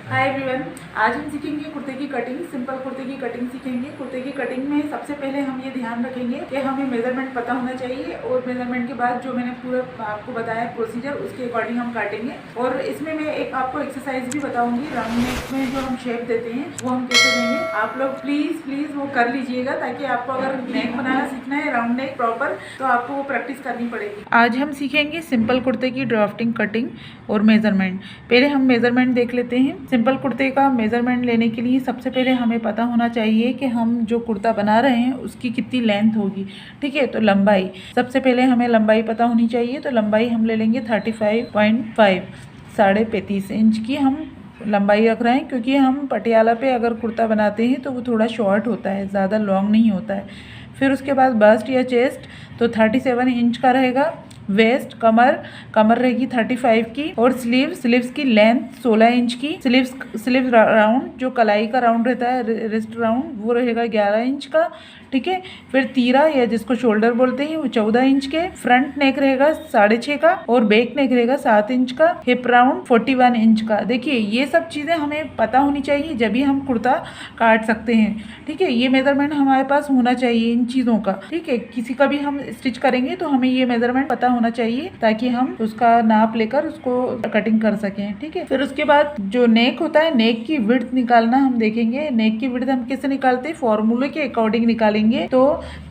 Hi everyone, आज हम सीखेंगे कुर्ते की कटिंग। सिंपल कुर्ते की कटिंग सीखेंगे। कुर्ते की कटिंग में सबसे पहले हम ये ध्यान रखेंगे कि हमें मेजरमेंट पता होना चाहिए और मेजरमेंट के बाद जो मैंने पूरा आपको बताया प्रोसीजर, उसके अकॉर्डिंग हम काटेंगे। और इसमें मैं एक आपको एक्सरसाइज भी बताऊंगी, राउंड नेक में जो हम शेप देते हैं वो हम कैसे देंगे। आप लोग प्लीज़ वो कर लीजिएगा, ताकि आपको अगर नेक बनाना सीखना है राउंड नेक प्रॉपर, तो आपको वो प्रैक्टिस करनी पड़ेगी। आज हम सीखेंगे सिंपल कुर्ते की ड्राफ्टिंग, कटिंग और मेजरमेंट। पहले हम मेजरमेंट देख लेते हैं। सिंपल कुर्ते का मेजरमेंट लेने के लिए सबसे पहले हमें पता होना चाहिए कि हम जो कुर्ता बना रहे हैं उसकी कितनी लेंथ होगी। ठीक है, तो लंबाई सबसे पहले हमें लंबाई पता होनी चाहिए। तो लंबाई हम ले लेंगे 35.5, 35.5 इंच की हम लंबाई रख रहे हैं, क्योंकि हम पटियाला पे अगर कुर्ता बनाते हैं तो वो थोड़ा शॉर्ट होता है, ज़्यादा लॉन्ग नहीं होता है। फिर उसके बाद बस्ट या चेस्ट तो 37 इंच का रहेगा। वेस्ट, कमर रहेगी 35 की। और स्लीव्स की लेंथ 16 इंच की। स्लीव्स राउंड, जो कलाई का राउंड रहता है, रिस्ट राउंड, वो रहेगा 11 इंच का। ठीक है, फिर तीरा या जिसको शोल्डर बोलते हैं वो 14 इंच के। फ्रंट नेक रहेगा 6.5 का और बैक नेक रहेगा 7 इंच का। हिप राउंड 41 इंच का। देखिए, ये सब चीज़ें हमें पता होनी चाहिए, जब भी हम कुर्ता काट सकते हैं। ठीक है, ये मेजरमेंट हमारे पास होना चाहिए इन चीज़ों का। ठीक है, किसी का भी हम स्टिच करेंगे तो हमें ये मेजरमेंट पता होना चाहिए, ताकि हम उसका नाप लेकर उसको कटिंग कर सकें। ठीक है, फिर उसके बाद जो नेक होता है, नेक की विड्थ निकालना हम देखेंगे। नेक की विड्थ हम कैसे निकालते हैं, फॉर्मूले के अकॉर्डिंग निकालेंगे। तो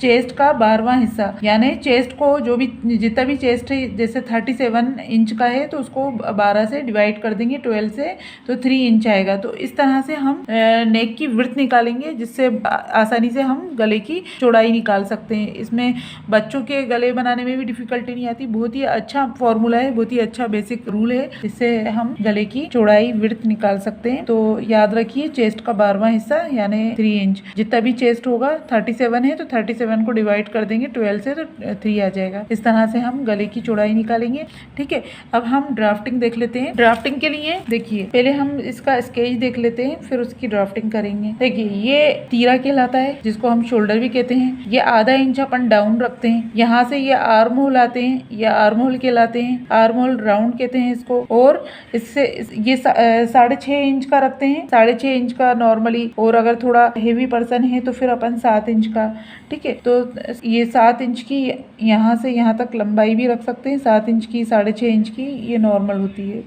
चेस्ट का 12वां हिस्सा, यानी चेस्ट को जो भी जितना भी चेस्ट है, जैसे 37 इंच का है तो उसको 12 से डिवाइड कर देंगे, 12 से, तो 3 इंच आएगा। तो इस तरह से हम नेक की विड्थ निकालेंगे, जिससे आसानी से हम गले की चौड़ाई निकाल सकते हैं। इसमें बच्चों के गले बनाने में भी डिफिकल्टी नहीं आती। बहुत ही अच्छा फॉर्मूला है, बहुत ही अच्छा बेसिक रूल है, जिससे हम गले की चौड़ाई विड्थ निकाल सकते हैं। तो याद रखिए, चेस्ट का 12वां हिस्सा यानी 3 इंच। जितना भी चेस्ट होगा, 37 है तो 37 को डिवाइड कर देंगे 12 से, तो 3 आ जाएगा। इस तरह से हम गले की चौड़ाई निकालेंगे। ठीक है, अब हम ड्राफ्टिंग देख लेते हैं। ड्राफ्टिंग के लिए देखिए, पहले हम इसका स्केच देख लेते हैं, फिर उसकी ड्राफ्टिंग करेंगे। देखिए, ये तीरा कहलाता है, जिसको हम शोल्डर भी कहते हैं। ये आधा इंच अपन डाउन रखते हैं। यहाँ से ये आर्म होल आते हैं, ये आर्म होल कहलाते हैं। आर्म होल राउंड कहते हैं इसको। और इससे ये 6.5 इंच का रखते हैं, 6.5 इंच का नॉर्मली। और अगर थोड़ा हेवी पर्सन है तो फिर अपन 7 इंच का। ठीक है, तो ये 7 इंच की यहाँ से यहाँ तक लंबाई भी रख सकते हैं। 7 इंच की, 6.5 इंच की ये नॉर्मल होती है,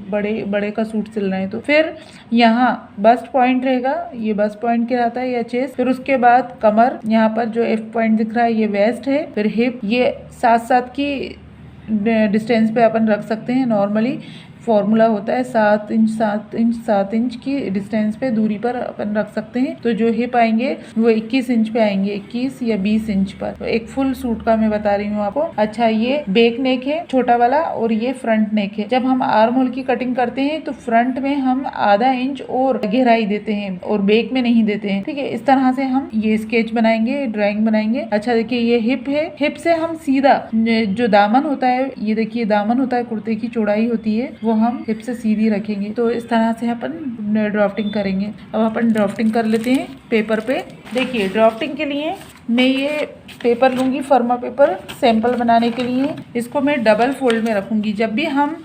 बड़े का सूट सिलना है तो। फिर यहाँ बस्ट पॉइंट रहेगा, ये बस्ट पॉइंट कहलाता है, या चेस्ट। फिर उसके बाद कमर, यहाँ पर जो F पॉइंट दिख रहा है ये वेस्ट है। फिर हिप, ये 7-7 की डिस्टेंस पे अपन रख सकते हैं। नॉर्मली फॉर्मूला होता है 7 इंच की डिस्टेंस पे, दूरी पर अपन रख सकते हैं। तो जो हिप आएंगे वो 21 इंच पे आएंगे, 21 या 20 इंच पर। तो एक फुल सूट का मैं बता रही हूँ आपको। अच्छा, ये बैक नेक है छोटा वाला, और ये फ्रंट नेक है। जब हम आर्म होल की कटिंग करते हैं तो फ्रंट में हम आधा इंच और गहराई देते हैं और बैक में नहीं देते हैं। ठीक है, इस तरह से हम ये स्केच बनाएंगे, ड्राइंग बनाएंगे। अच्छा, देखिए, ये हिप है। हिप से हम सीधा जो दामन होता है, ये देखिए दामन होता है, कुर्ते की चौड़ाई होती है, वो हम हिप से सीधी रखेंगे। तो इस तरह से अपन ड्राफ्टिंग करेंगे। अब अपन ड्राफ्टिंग कर लेते हैं पेपर पे। देखिए, ड्राफ्टिंग के लिए मैं ये पेपर लूँगी, फर्मा पेपर, सैंपल बनाने के लिए। इसको मैं डबल फोल्ड में रखूँगी। जब भी हम,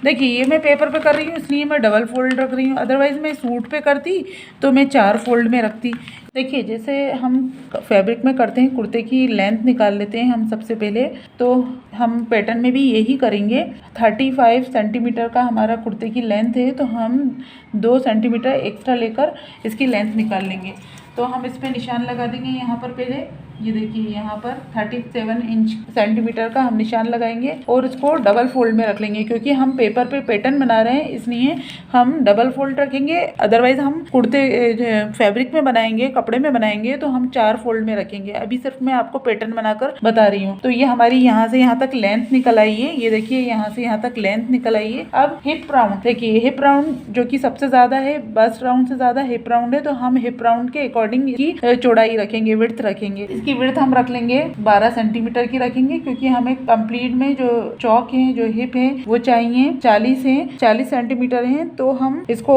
देखिए, ये मैं पेपर पे कर रही हूँ इसलिए मैं डबल फोल्ड रख रही हूँ, अदरवाइज़ मैं सूट पे करती तो मैं 4 फोल्ड में रखती। देखिए, जैसे हम फैब्रिक में करते हैं, कुर्ते की लेंथ निकाल लेते हैं हम सबसे पहले। तो हम पैटर्न में भी यही करेंगे। 35 सेंटीमीटर का हमारा कुर्ते की लेंथ है, तो हम 2 सेंटीमीटर एक्स्ट्रा लेकर इसकी लेंथ निकाल लेंगे। तो हम इस पर निशान लगा देंगे। यहाँ पर पहले ये देखिए, यहाँ पर 37 सेंटीमीटर का हम निशान लगाएंगे और इसको डबल फोल्ड में रख लेंगे, क्योंकि हम पेपर पे पैटर्न बना रहे हैं, इसलिए हम डबल फोल्ड रखेंगे। अदरवाइज हम कुर्ते फैब्रिक में बनाएंगे, कपड़े में बनाएंगे, तो हम 4 फोल्ड में रखेंगे। अभी सिर्फ मैं आपको पैटर्न बनाकर बता रही हूँ। तो ये हमारी यहाँ से यहाँ तक लेंथ निकल आई है। ये देखिए, यहाँ से यहाँ तक लेंथ निकल आई है। अब हिप राउंड देखिए, हिप राउंड जो कि सबसे ज्यादा है, बस्ट राउंड से ज्यादा हिप राउंड है, तो हम हिप राउंड के अकॉर्डिंग की चौड़ाई रखेंगे, विड्थ रखेंगे। इसकी विड्थ हम रख लेंगे 12 सेंटीमीटर की रखेंगे, क्योंकि हमें कंप्लीट में जो चौक है, जो हिप है, वो चाहिए 40 सेंटीमीटर है। तो हम इसको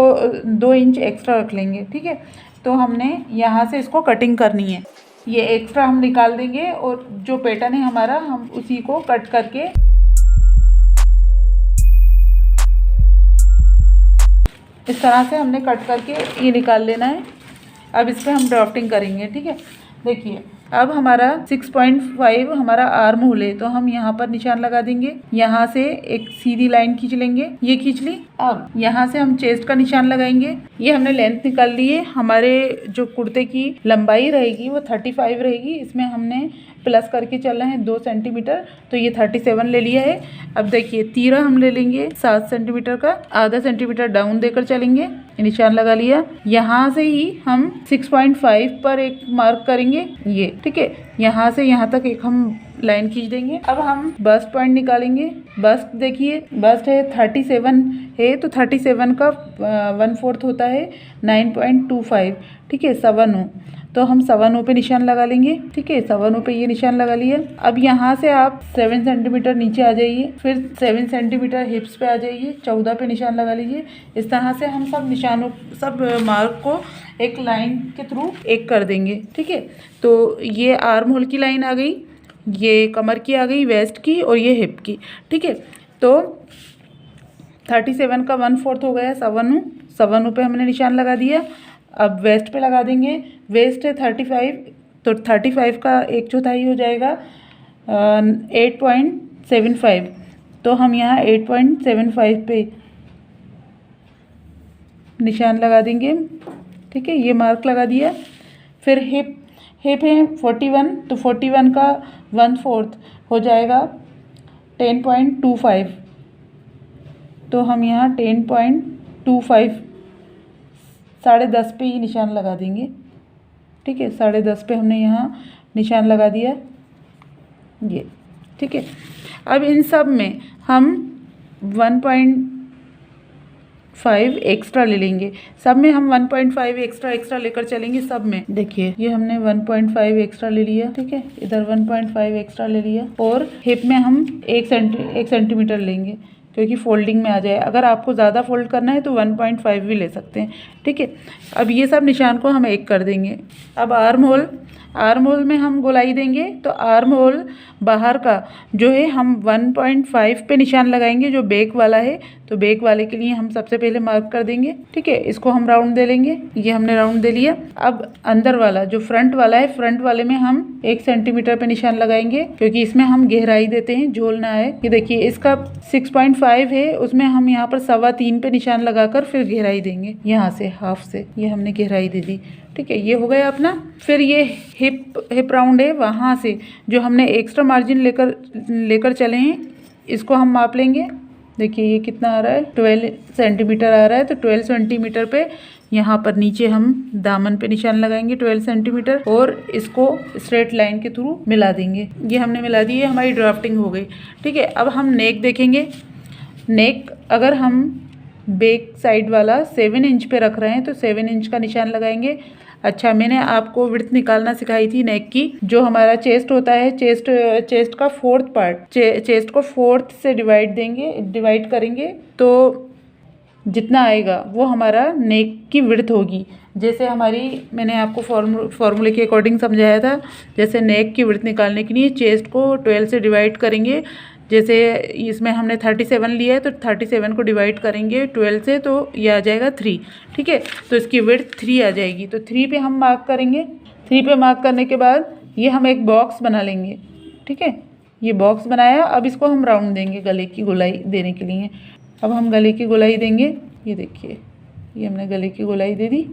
2 इंच एक्स्ट्रा रख लेंगे। ठीक है, तो हमने यहाँ से इसको कटिंग करनी है। ये एक्स्ट्रा हम निकाल देंगे और जो पैटर्न है हमारा, हम उसी को कट करके इस तरह से हमने कट करके ये निकाल लेना है। अब इस पर हम ड्राफ्टिंग करेंगे, ठीक है। देखिए अब हमारा 6.5 हमारा आर्म होल है, तो हम यहाँ पर निशान लगा देंगे। यहाँ से एक सीधी लाइन खींच लेंगे, ये खींच ली। अब यहाँ से हम चेस्ट का निशान लगाएंगे। ये हमने लेंथ निकाल ली है। हमारे जो कुर्ते की लंबाई रहेगी वो 35 रहेगी। इसमें हमने प्लस करके चलना है 2 सेंटीमीटर, तो ये 37 ले लिया है। अब देखिए तीरा हम ले लेंगे 7 सेंटीमीटर का, आधा सेंटीमीटर डाउन देकर चलेंगे। निशान लगा लिया। यहाँ से ही हम 6.5 पर एक मार्क करेंगे, ये ठीक है। यहाँ से यहाँ तक एक हम लाइन खींच देंगे। अब हम बस्ट पॉइंट निकालेंगे। बस्ट देखिए, बस्ट है 37 है, तो 37 का 1/4 होता है 9.25, ठीक है, 7/9। तो हम 7/9 पे निशान लगा लेंगे, ठीक है। 7/9 पे ये निशान लगा लिया। अब यहाँ से आप 7 सेंटीमीटर नीचे आ जाइए, फिर 7 सेंटीमीटर हिप्स पे आ जाइए, 14 पे निशान लगा लीजिए। इस तरह से हम सब निशानों, सब मार्क को एक लाइन के थ्रू एक कर देंगे, ठीक है। तो ये आर्म होल की लाइन आ गई, ये कमर की आ गई, वेस्ट की, और ये हिप की, ठीक है। तो 37 का 1/4 हो गया 7/9। 7/9 पे हमने निशान लगा दिया। अब वेस्ट पे लगा देंगे। वेस्ट है 35, तो 35 का 1/4 हो जाएगा 8.75। तो हम यहाँ 8.75 पे निशान लगा देंगे, ठीक है। ये मार्क लगा दिया। फिर हिप है 41, तो 41 का 1/4 हो जाएगा 10.25। तो हम यहाँ 10.25 10.5 पे ही निशान लगा देंगे, ठीक है। 10.5 पे हमने यहाँ निशान लगा दिया, ये ठीक है। अब इन सब में हम 1.5 एक्स्ट्रा ले लेंगे। सब में हम 1.5 एक्स्ट्रा लेकर चलेंगे। सब में देखिए ये हमने 1.5 एक्स्ट्रा ले लिया, ठीक है। इधर 1.5 एक्स्ट्रा ले लिया। और हिप में हम 1 सेंटीमीटर लेंगे, क्योंकि फोल्डिंग में आ जाए। अगर आपको ज़्यादा फोल्ड करना है तो 1.5 भी ले सकते हैं, ठीक है। अब ये सब निशान को हम एक कर देंगे। अब आर्म होल में हम गोलाई देंगे, तो आर्म होल बाहर का जो है हम 1.5 पे निशान लगाएंगे, जो बैक वाला है। तो बैक वाले के लिए हम सबसे पहले मार्क कर देंगे, ठीक है। इसको हम राउंड दे लेंगे, ये हमने राउंड दे लिया। अब अंदर वाला जो फ्रंट वाला है, फ्रंट वाले में हम 1 सेंटीमीटर पे निशान लगाएंगे, क्योंकि इसमें हम गहराई देते हैं, झोल ना आए। ये देखिए इसका 6.5 है, उसमें हम यहाँ पर 3.25 पे निशान लगाकर फिर गहराई देंगे, यहाँ से हाफ से ये हमने गहराई दे दी, ठीक है। ये हो गया अपना। फिर ये हिप राउंड है, वहाँ से जो हमने एक्स्ट्रा मार्जिन लेकर चले हैं, इसको हम माप लेंगे। देखिए ये कितना आ रहा है, 12 सेंटीमीटर आ रहा है। तो 12 सेंटीमीटर पे यहाँ पर नीचे हम दामन पे निशान लगाएंगे 12 सेंटीमीटर, और इसको स्ट्रेट लाइन के थ्रू मिला देंगे। ये हमने मिला दी, है हमारी ड्राफ्टिंग हो गई, ठीक है। अब हम नेक देखेंगे। नेक अगर हम बैक साइड वाला 7 इंच पे रख रहे हैं, तो 7 इंच का निशान लगाएंगे। अच्छा, मैंने आपको विड्थ निकालना सिखाई थी नेक की। जो हमारा चेस्ट होता है, चेस्ट का 4th पार्ट, चेस्ट को 4th से डिवाइड करेंगे, तो जितना आएगा वो हमारा नेक की विड्थ होगी। जैसे मैंने आपको फॉर्मूले के अकॉर्डिंग समझाया था। जैसे नेक की विड्थ निकालने के लिए चेस्ट को 12 से डिवाइड करेंगे। जैसे इसमें हमने 37 लिया है, तो 37 को डिवाइड करेंगे 12 से, तो ये आ जाएगा 3, ठीक है। तो इसकी विड्थ 3 आ जाएगी। तो 3 पे हम मार्क करेंगे। 3 पे मार्क करने के बाद ये हम एक बॉक्स बना लेंगे, ठीक है। ये बॉक्स बनाया। अब इसको हम राउंड देंगे गले की गोलाई देने के लिए। अब हम गले की गोलाई देंगे। ये देखिए ये हमने गले की गोलाई दे दी।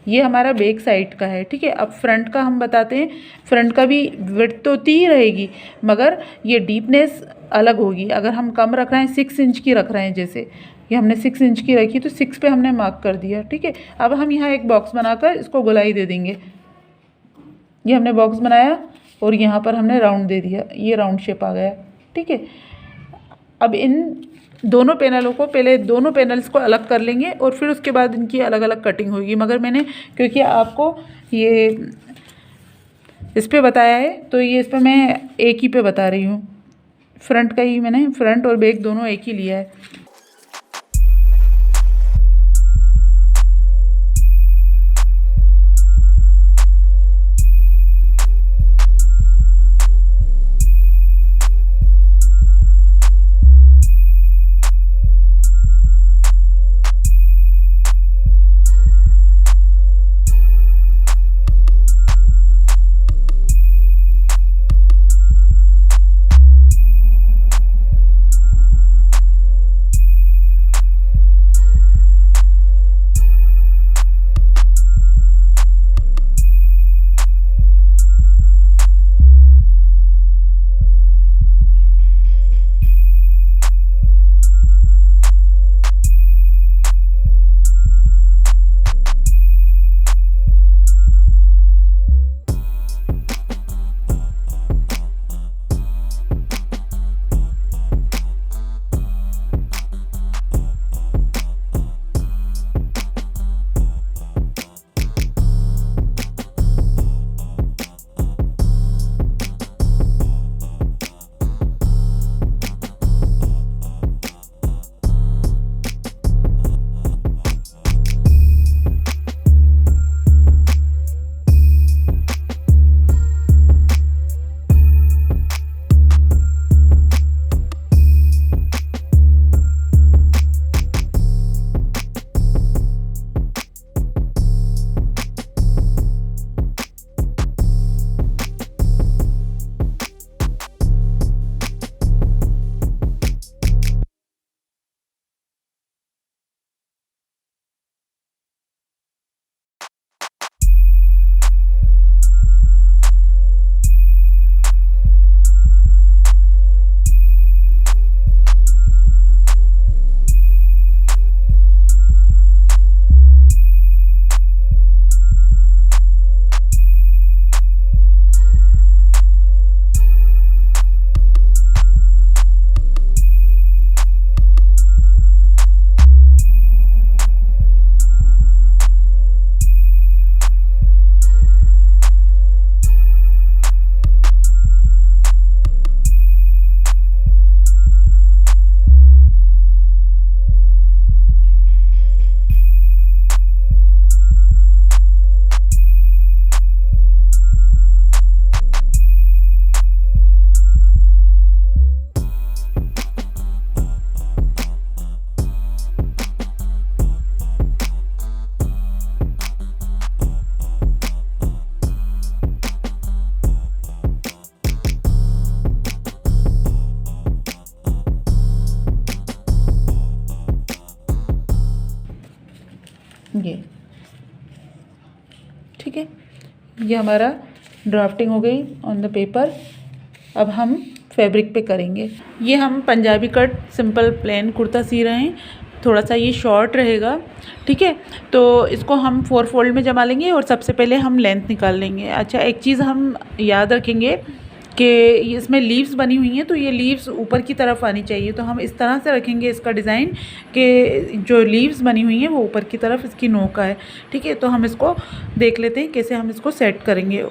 ये हमारा बैक साइड का है, ठीक है। अब फ्रंट का हम बताते हैं। फ्रंट का भी विड्थ तो उतनी ही रहेगी, मगर ये डीपनेस अलग होगी। अगर हम कम रख रहे हैं, 6 इंच की रख रहे हैं, जैसे ये हमने 6 इंच की रखी, तो 6 पे हमने मार्क कर दिया, ठीक है। अब हम यहाँ एक बॉक्स बनाकर इसको गोलाई दे देंगे। ये हमने बॉक्स बनाया और यहाँ पर हमने राउंड दे दिया, ये राउंड शेप आ गया, ठीक है। अब इन दोनों पैनल्स को अलग कर लेंगे, और फिर उसके बाद इनकी अलग अलग कटिंग होगी। मगर मैंने क्योंकि आपको ये इस पे बताया है, तो ये इस पर मैं एक ही पे बता रही हूँ। फ्रंट का ही मैंने, फ्रंट और बैक दोनों एक ही लिया है। ठीक है, ये हमारा ड्राफ्टिंग हो गई ऑन द पेपर। अब हम फैब्रिक पे करेंगे। ये हम Punjabi cut simple plain kurta सी रहे हैं, थोड़ा सा ये शॉर्ट रहेगा, ठीक है। तो इसको हम 4 फोल्ड में जमा लेंगे और सबसे पहले हम लेंथ निकाल लेंगे। अच्छा, एक चीज़ हम याद रखेंगे कि इसमें लीव्स बनी हुई हैं, तो ये लीव्स ऊपर की तरफ आनी चाहिए। तो हम इस तरह से रखेंगे इसका डिज़ाइन कि जो लीव्स बनी हुई हैं वो ऊपर की तरफ इसकी नोक है, ठीक है। तो हम इसको देख लेते हैं कैसे हम इसको सेट करेंगे।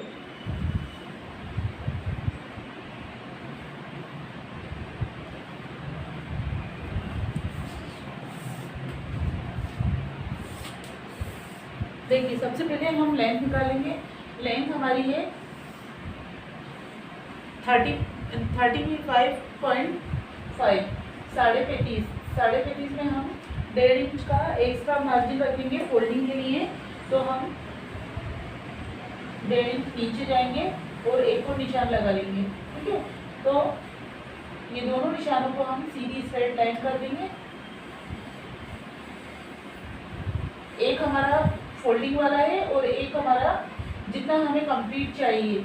देखिए, सबसे पहले हम लेंथ निकालेंगे। लेंथ हमारी है 35.5, 35.5। 35.5 में हम 1.5 इंच का एक्स्ट्रा मार्जिन रखेंगे फोल्डिंग के लिए। तो हम 1.5 इंच नीचे जाएंगे और एक और निशान लगा लेंगे, ठीक है। तो ये दोनों निशानों को हम सीधी स्ट्रेट लाइन कर देंगे। एक हमारा फोल्डिंग वाला है और एक हमारा जितना हमें कंप्लीट चाहिए,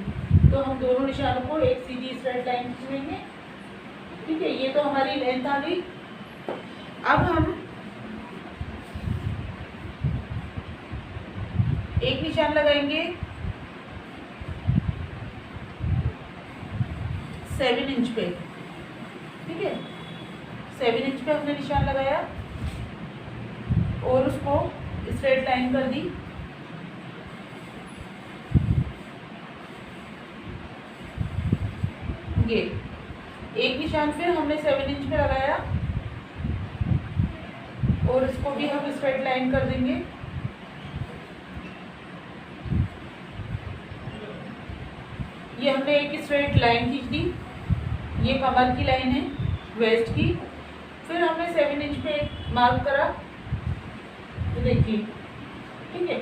तो हम दोनों निशानों को एक सीधी स्ट्रेट लाइन खींचेंगे, ठीक है। ये तो हमारी लेंथ आ गई। अब हम एक निशान लगाएंगे 7 इंच पे, ठीक है। 7 इंच पे हमने निशान लगाया और उसको स्ट्रेट लाइन कर दी। ये एक निशान फिर हमने 7 इंच पे लगाया और इसको भी हम स्ट्रेट लाइन कर देंगे। ये हमने एक स्ट्रेट लाइन खींच दी, ये कमर की लाइन है वेस्ट की। फिर हमने 7 इंच पे मार्क करा, तो देखिए, ठीक है,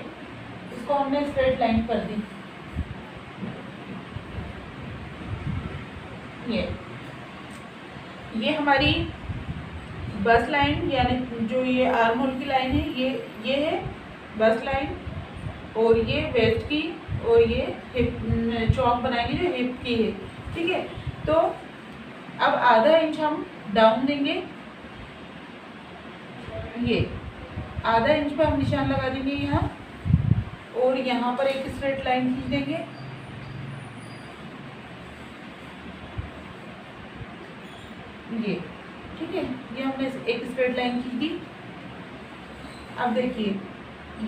इसको हमने स्ट्रेट लाइन कर दी। ये हमारी बस लाइन, यानी जो ये आर्म होल की लाइन है, ये है बस लाइन, और ये वेस्ट की, और ये हिप चौक बनाएंगे जो हिप की है, ठीक है। तो अब आधा इंच हम डाउन देंगे, ये आधा इंच पे हम निशान लगा देंगे यहाँ, और यहाँ पर एक स्ट्रेट लाइन खींच देंगे। ये ठीक है, ये हमने एक स्ट्रेट लाइन खींच दी। अब देखिए,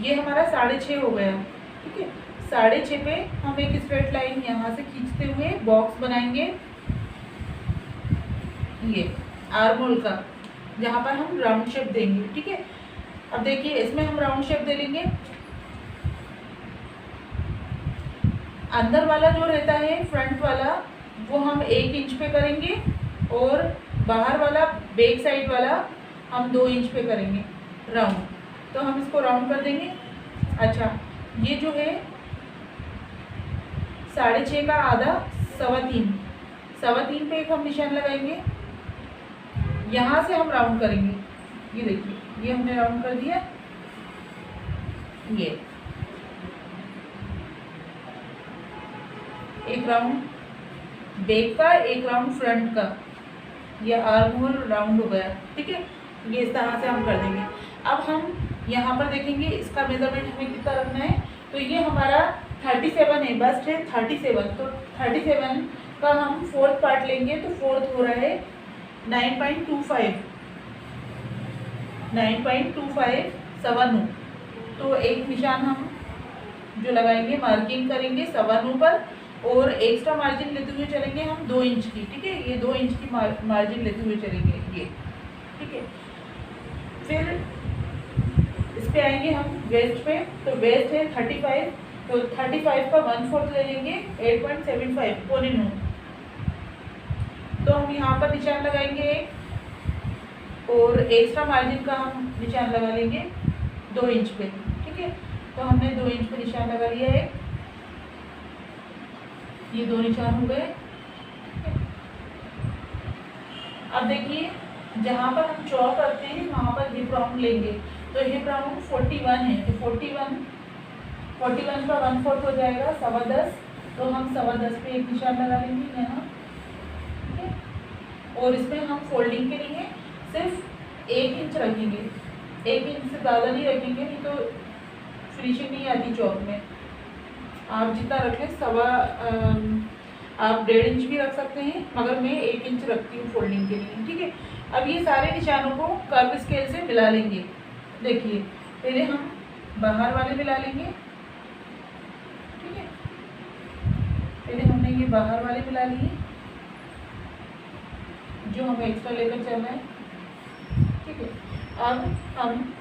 ये हमारा 6.5 हो गया, ठीक है। 6.5 पे हम एक स्ट्रेट लाइन यहाँ से खींचते हुए बॉक्स बनाएंगे, ये आर्म होल का, जहाँ पर हम राउंड शेप देंगे, ठीक है। अब देखिए, इसमें हम राउंड शेप दे लेंगे। अंदर वाला जो रहता है फ्रंट वाला, वो हम 1 इंच पे करेंगे, और बाहर वाला बैक साइड वाला हम 2 इंच पे करेंगे राउंड। तो हम इसको राउंड कर देंगे। अच्छा, ये जो है 6.5 का आधा 3.25 पे एक हम निशान लगाएंगे। यहाँ से हम राउंड करेंगे, ये देखिए, ये हमने राउंड कर दिया। ये एक राउंड बैक का, एक राउंड फ्रंट का, ये आर्म होल राउंड हो गया, ठीक है। ये इस तरह से हम कर देंगे। अब हम यहाँ पर देखेंगे इसका मेजरमेंट हमें कितना रखना है। तो ये हमारा 37 है, बस्ट है 37। तो 37 का हम 4th पार्ट लेंगे, तो 4th हो रहा है 9.25, 9.25 सवा 9। तो एक निशान हम जो लगाएंगे, मार्किंग करेंगे सवा 9 पर, और एक्स्ट्रा मार्जिन लेते हुए चलेंगे हम 2 इंच की, ठीक है। ये 2 इंच की मार्जिन लेते हुए चलेंगे, ये ठीक है। फिर इस पे आएंगे हम वेस्ट पे। तो वेस्ट है 35, तो 35 का 1/4 ले लेंगे, 8.75, पौने 9। तो हम यहाँ पर निशान लगाएंगे और एक्स्ट्रा मार्जिन का हम निशान लगा लेंगे 2 इंच पे, ठीक है। तो हमने 2 इंच पे निशान लगा लिया है। ये 2 निशान हो गए। अब देखिए, जहाँ पर हम चौक करते हैं वहाँ पर हिप राउंड लेंगे। तो हिप राउंड 41 है, तो 41 41 का 1/4 हो जाएगा 10.25, तो हम 10.25 पे एक निशान लगा लेंगे यहाँ, ठीक है। और इसमें हम फोल्डिंग के लिए सिर्फ 1 इंच रखेंगे, 1 इंच से ज़्यादा नहीं रखेंगे, नहीं तो फिनिशिंग नहीं आती चौक में। आप जितना रखें आप 1.5 इंच भी रख सकते हैं, मगर मैं 1 इंच रखती हूँ फोल्डिंग के लिए, ठीक है। अब ये सारे निशानों को कर्व स्केल से मिला लेंगे। देखिए पहले हम बाहर वाले मिला लेंगे, ठीक है। पहले हमने ये बाहर वाले मिला लिए जो हमें एक्स्ट्रा लेकर चलना है, ठीक है। अब हम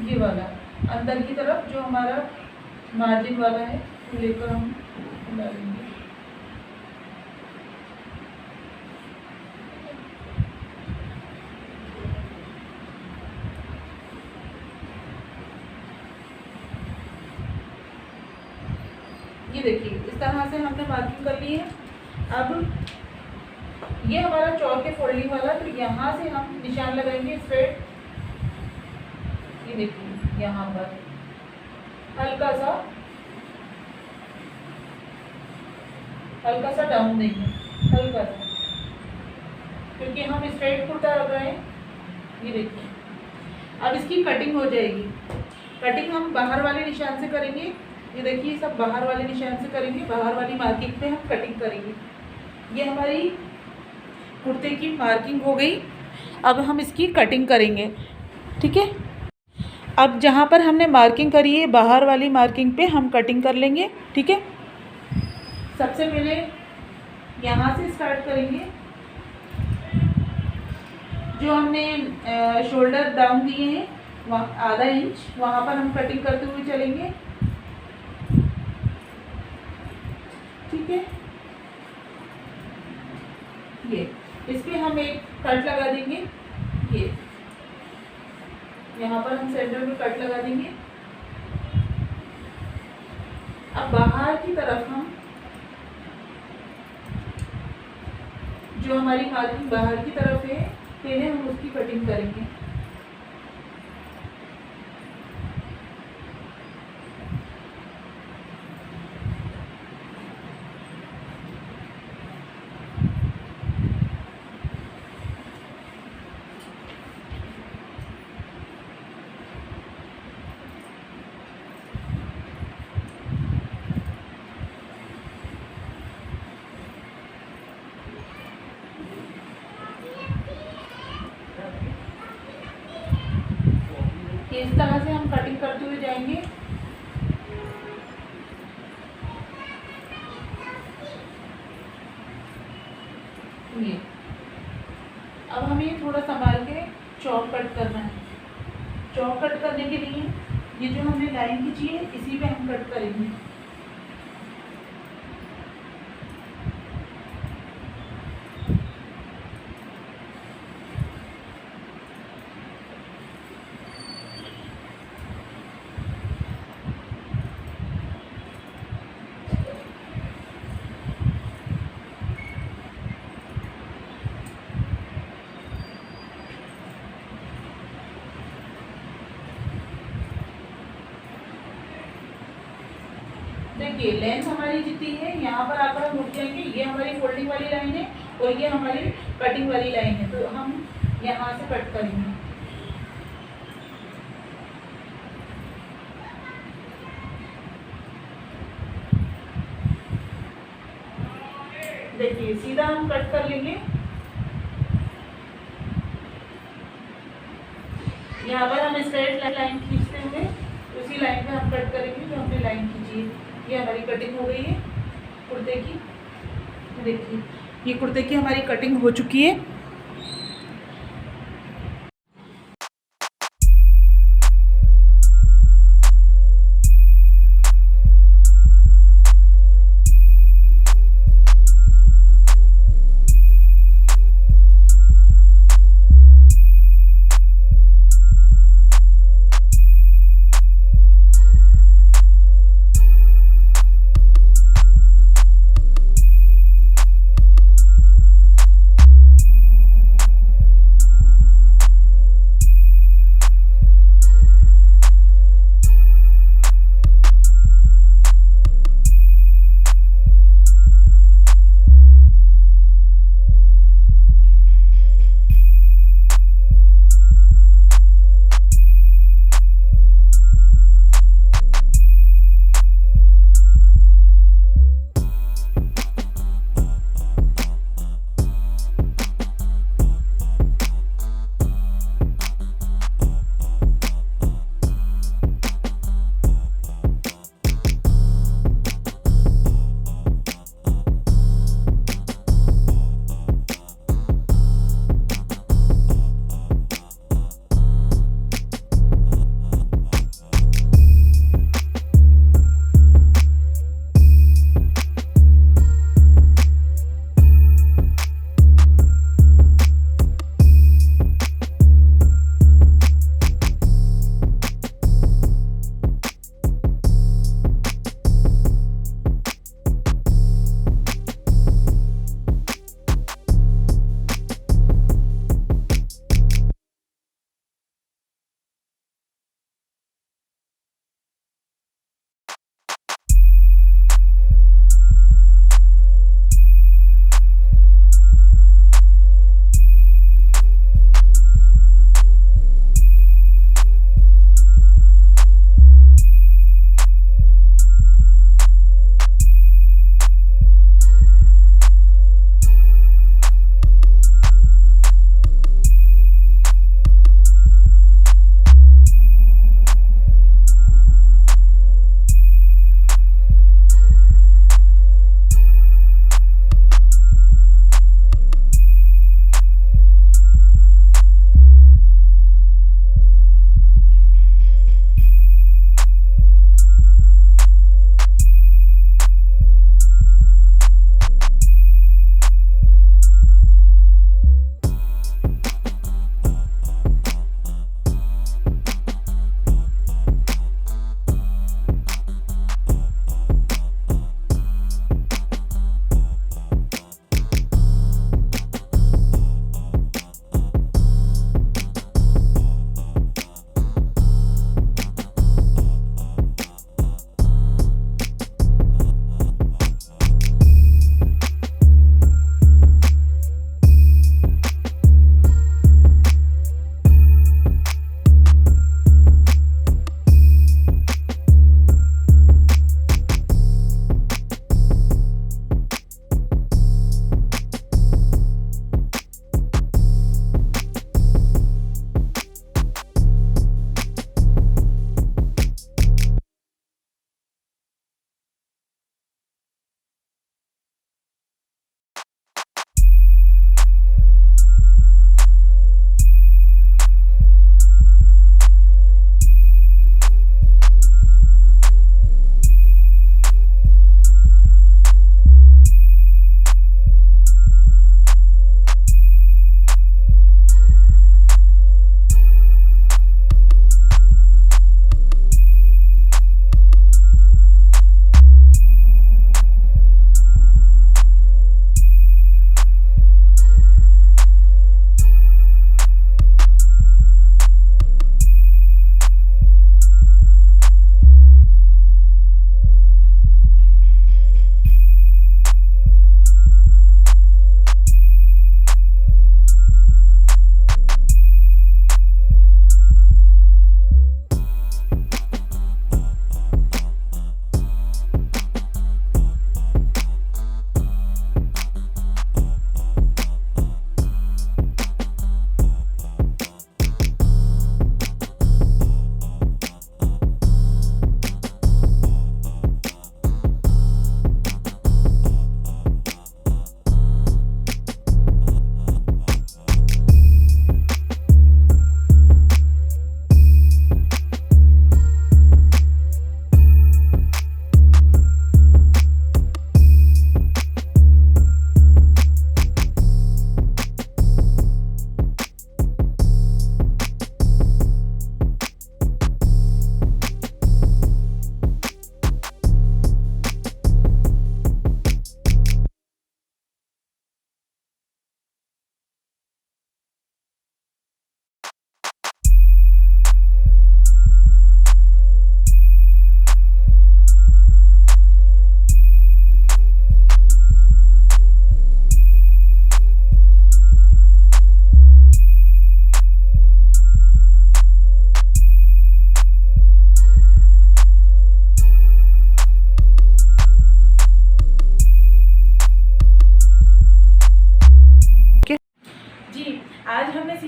ये वाला अंदर की तरफ जो हमारा मार्जिन वाला है वो लेकर हम डालेंगे। ये देखिए इस तरह से हमने मार्किंग कर ली है। अब ये हमारा चौक है फोल्डिंग वाला, तो यहाँ से हम निशान लगाएंगे स्ट्रेट। ये देखिए यहाँ पर हल्का सा डाउन देंगे, हल्का सा, क्योंकि हम स्ट्रेट कुर्ता रख रहे हैं। ये देखिए अब इसकी कटिंग हो जाएगी। कटिंग हम बाहर वाले निशान से करेंगे। ये देखिए सब बाहर वाले निशान से करेंगे, बाहर वाली मार्किंग पे हम कटिंग करेंगे। ये हमारी कुर्ते की मार्किंग हो गई। अब हम इसकी कटिंग करेंगे, ठीक है। अब जहाँ पर हमने मार्किंग करी है बाहर वाली मार्किंग पे हम कटिंग कर लेंगे, ठीक है। सबसे पहले यहाँ से स्टार्ट करेंगे। जो हमने शोल्डर डाउन दिए हैं वहाँ आधा इंच, वहाँ पर हम कटिंग करते हुए चलेंगे, ठीक है। ये इस पे हम एक कट लगा देंगे। ये यहाँ पर हम सेंटर में कट लगा देंगे। अब बाहर की तरफ हम जो हमारी मार्किंग बाहर की तरफ है पहले हम उसकी कटिंग करेंगे। इस तरह से हम कटिंग करते हुए जाएंगे। ये अब हमें थोड़ा संभाल के चौक कट करना है। चौक कट करने के लिए ये जो हमने लाइन खींची है इसी पे हम कट करेंगे। देखिए लेंथ हमारी जितनी है यहाँ पर आकर हम रुक जाएंगे। ये हमारी फोल्डिंग वाली लाइन है और ये हमारी कटिंग वाली लाइन है, तो हम यहाँ से कट करेंगे। देखिए सीधा हम कट कर लेंगे। यहाँ पर हम स्ट्रेट लाइन खींचते हुए उसी लाइन पे हम कट करेंगे जो हमने लाइन खींची है। ये हमारी कटिंग हो गई है कुर्ते की। देखिए ये कुर्ते की हमारी कटिंग हो चुकी है।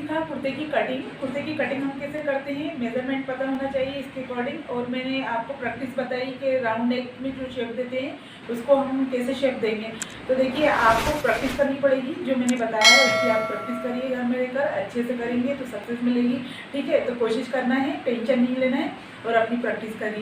सीखा कुर्ते की कटिंग। कुर्ते की कटिंग हम कैसे करते हैं, मेजरमेंट पता होना चाहिए इसके अकॉर्डिंग। और मैंने आपको प्रैक्टिस बताई कि राउंड नेक में जो शेप देते हैं उसको हम कैसे शेप देंगे। तो देखिए आपको प्रैक्टिस करनी पड़ेगी, जो मैंने बताया है उसकी आप प्रैक्टिस करिए घर में रहकर, अच्छे से करेंगे तो सक्सेस मिलेगी। ठीक है, तो कोशिश करना है, टेंशन नहीं लेना है और अपनी प्रैक्टिस करिए।